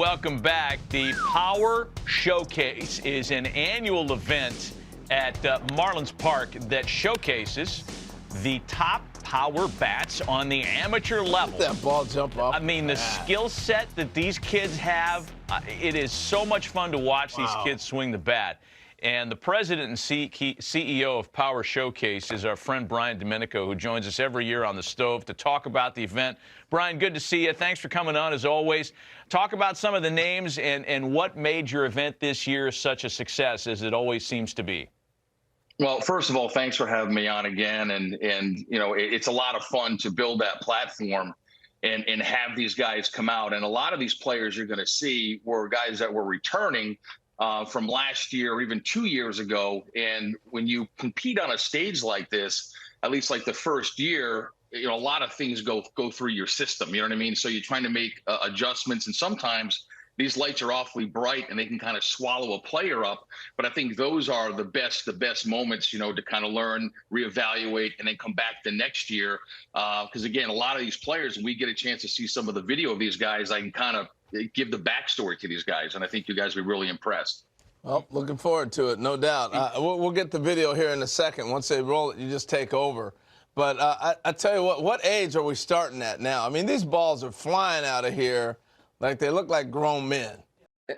welcome back. The Power Showcase is an annual event at Marlins Park that showcases the top power bats on the amateur level. That ball jump off. I mean, the skill set that these kids have, it is so much fun to watch these kids swing the bat. And the president and CEO of Power Showcase is our friend Brian Domenico, who joins us every year on the stove to talk about the event. Brian, good to see you. Thanks for coming on, as always. Talk about some of the names and what made your event this year such a success, as it always seems to be. Well, first of all, thanks for having me on again. And you know, it's a lot of fun to build that platform and have these guys come out. And a lot of these players you're going to see were guys that were returning from last year or even 2 years ago. And when you compete on a stage like this, at least like the first year, you know, a lot of things go through your system. You know what I mean? So you're trying to make adjustments, and sometimes these lights are awfully bright and they can kind of swallow a player up. But I think those are the best moments, you know, to kind of learn, reevaluate, and then come back the next year. Because again, a lot of these players, when we get a chance to see some of the video of these guys, I can kind of give the backstory to these guys, and I think you guys will be really impressed. Well, looking forward to it, no doubt. We'll get the video here in a second. Once they roll it, you just take over. But I tell you what age are we starting at now? I mean, these balls are flying out of here like they look like grown men.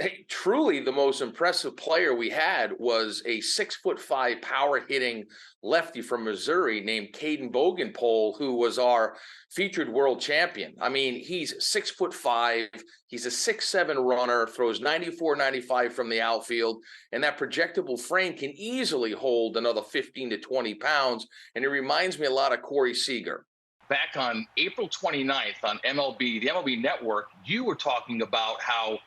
Hey, truly the most impressive player we had was a 6'5" power hitting lefty from Missouri named Caden Bogenpole, who was our featured world champion. I mean, he's 6'5", he's a 6'7" runner, throws 94, 95 from the outfield, and that projectable frame can easily hold another 15 to 20 pounds. And it reminds me a lot of Corey Seager. Back on April 29th on the MLB Network, you were talking about how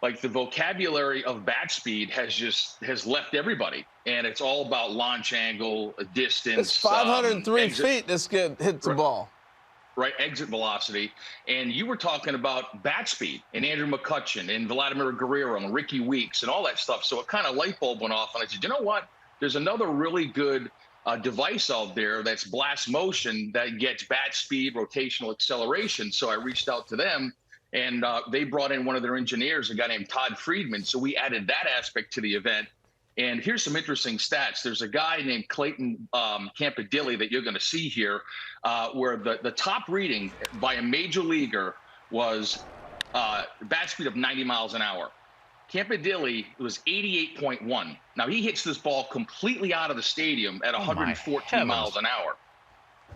like the vocabulary of bat speed has left everybody, and it's all about launch angle, distance. It's 503 feet this kid hits the ball. Right, exit velocity. And you were talking about bat speed and Andrew McCutchen and Vladimir Guerrero and Ricky Weeks and all that stuff. So it kind of light bulb went off, and I said, you know what? There's another really good device out there that's blast motion that gets bat speed, rotational acceleration. So I reached out to them, and they brought in one of their engineers, a guy named Todd Friedman. So we added that aspect to the event. And here's some interesting stats. There's a guy named Clayton Campadilli that you're going to see here, where the top reading by a major leaguer was bat speed of 90 miles an hour. Campadilli was 88.1. Now, he hits this ball completely out of the stadium at 114 miles an hour.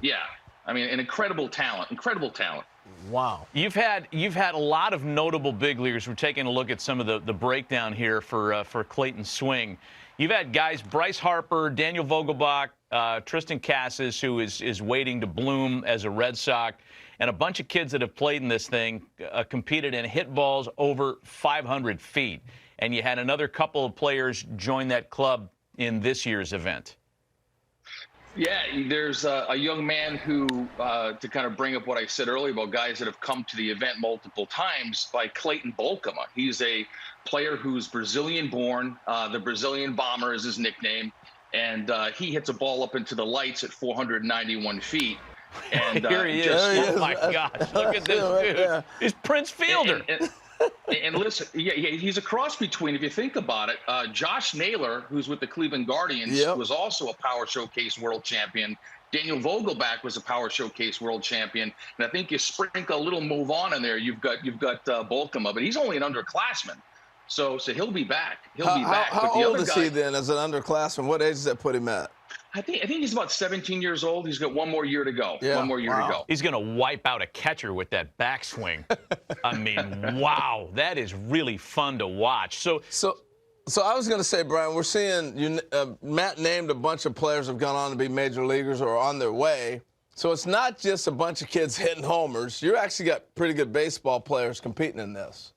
Yeah, I mean, an incredible talent, incredible talent. Wow. You've had a lot of notable big leaguers. We're taking a look at some of the breakdown here for Clayton's swing. You've had guys, Bryce Harper, Daniel Vogelbach, Tristan Casas, who is waiting to bloom as a Red Sox, and a bunch of kids that have played in this thing, competed and hit balls over 500 feet. And you had another couple of players join that club in this year's event. Yeah, there's a young man who, to kind of bring up what I said earlier about guys that have come to the event multiple times, by Clayton Bolkema. He's a player who's Brazilian-born. The Brazilian Bomber is his nickname. And he hits a ball up into the lights at 491 feet. And here he is. Oh, my gosh. Look at this dude. Yeah. He's Prince Fielder. And listen, yeah, he's a cross between, if you think about it, Josh Naylor, who's with the Cleveland Guardians, was also a Power Showcase world champion. Daniel Vogelbach was a Power Showcase world champion. And I think you sprinkle a little move on in there, you've got Bolkema, but he's only an underclassman. So he'll be back. He'll be back. How old is he then as an underclassman? What age does that put him at? I think he's about 17 years old. He's got one more year to go. Yeah. One more year to go. He's going to wipe out a catcher with that backswing. I mean, wow, that is really fun to watch. So I was going to say, Brian, we're seeing Matt named a bunch of players have gone on to be major leaguers or are on their way. So it's not just a bunch of kids hitting homers. You actually got pretty good baseball players competing in this.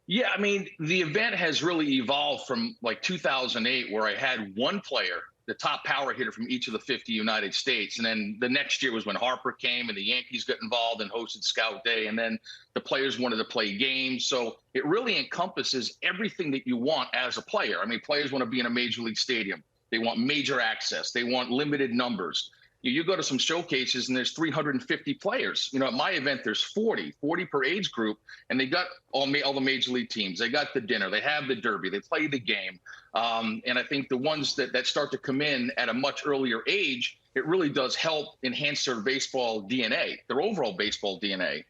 Yeah, I mean, the event has really evolved from like 2008, where I had one player, the top power hitter from each of the 50 United States. And then the next year was when Harper came and the Yankees got involved and hosted Scout Day. And then the players wanted to play games. So it really encompasses everything that you want as a player. I mean, players want to be in a major league stadium. They want major access. They want limited numbers. You go to some showcases and there's 350 players. At my event, there's 40 per age group, and they got all the major league teams. They got the dinner, they have the derby, they play the game. And I think the ones that start to come in at a much earlier age, it really does help enhance their baseball DNA, their overall baseball DNA.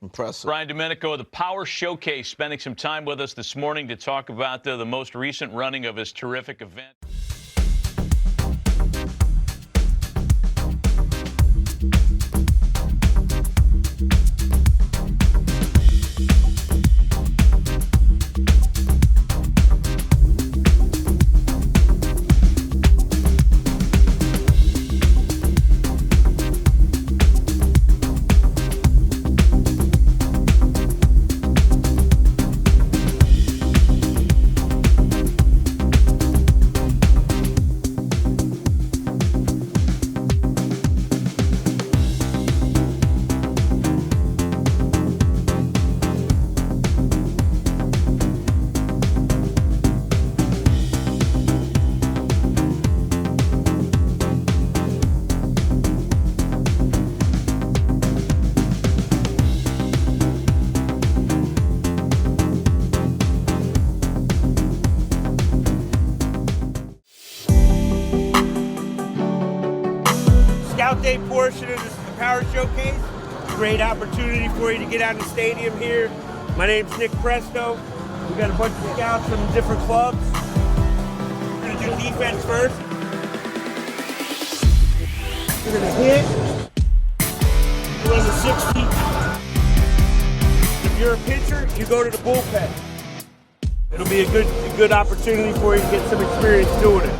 Impressive. Brian Domenico of the Power Showcase spending some time with us this morning to talk about the most recent running of his terrific event. Scout Day portion of this Power Showcase. Great opportunity for you to get out in the stadium here. My name's Nick Presto. We got a bunch of scouts from different clubs. We're gonna do defense first. We're gonna hit. Run the 60. If you're a pitcher, you go to the bullpen. It'll be a good opportunity for you to get some experience doing it.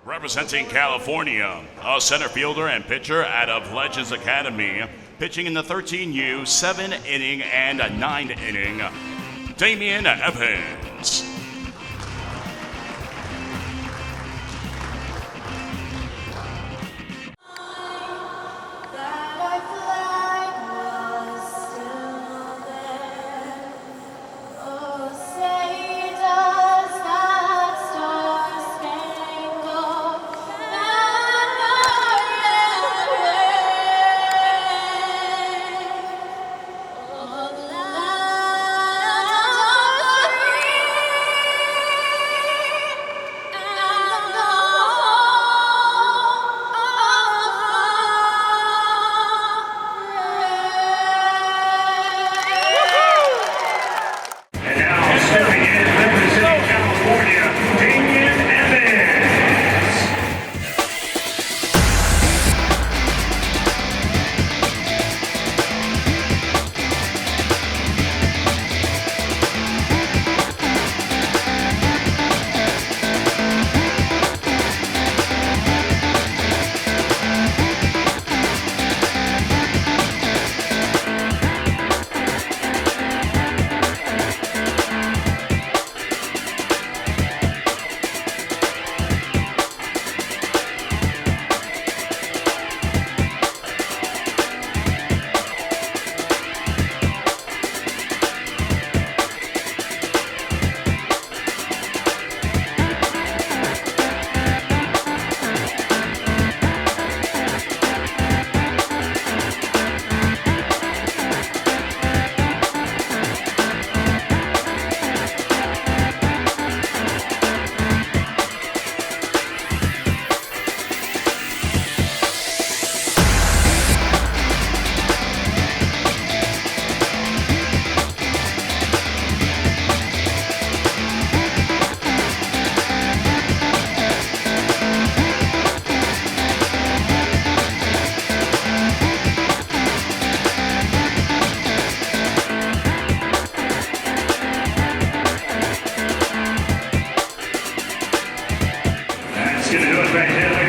Representing California, a center fielder and pitcher out of Legends Academy, pitching in the 13U, 7-inning and 9-inning, Damien Evans. That's going to do it right there.